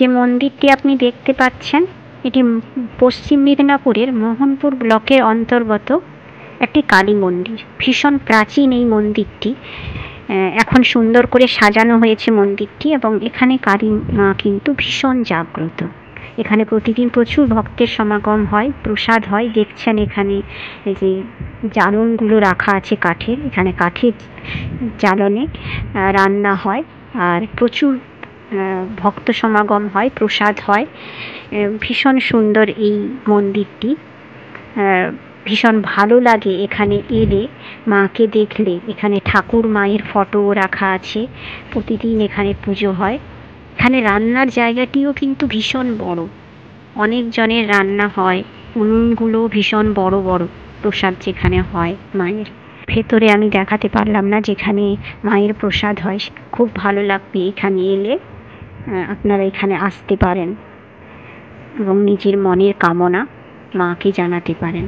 যে মন্দিরটি আপনি দেখতে পাচ্ছেন এটি পশ্চিম মেদিনীপুরের মোহনপুর ব্লকের অন্তর্গত একটি কালী মন্দির। ভীষণ প্রাচীন এই মন্দিরটি। এখন সুন্দর করে সাজানো হয়েছে মন্দিরটি এবং এখানে কালী মা কিন্তু ভীষণ জাগ্রত। এখানে প্রতিদিন প্রচুর ভক্তের সমাগম হয়, প্রসাদ হয়। দেখছেন এখানে এই যে জ্বালনগুলো রাখা আছে কাঠের, এখানে কাঠের জ্বালনে রান্না হয় আর প্রচুর ভক্ত সমাগম হয়, প্রসাদ হয়। ভীষণ সুন্দর এই মন্দিরটি। ভীষণ ভালো লাগে এখানে এলে, মাকে দেখলে। এখানে ঠাকুর মায়ের ফটোও রাখা আছে। প্রতিদিন এখানে পুজো হয়। এখানে রান্নার জায়গাটিও কিন্তু ভীষণ বড়, অনেক জনের রান্না হয়। উনুনগুলো ভীষণ বড় বড়। প্রসাদ যেখানে হয় মায়ের, ভেতরে আমি দেখাতে পারলাম না যেখানে মায়ের প্রসাদ হয়। খুব ভালো লাগবে এখানে এলে। আপনারা এখানে আসতে পারেন এবং নিজের মনের কামনা মাকে জানাতে পারেন।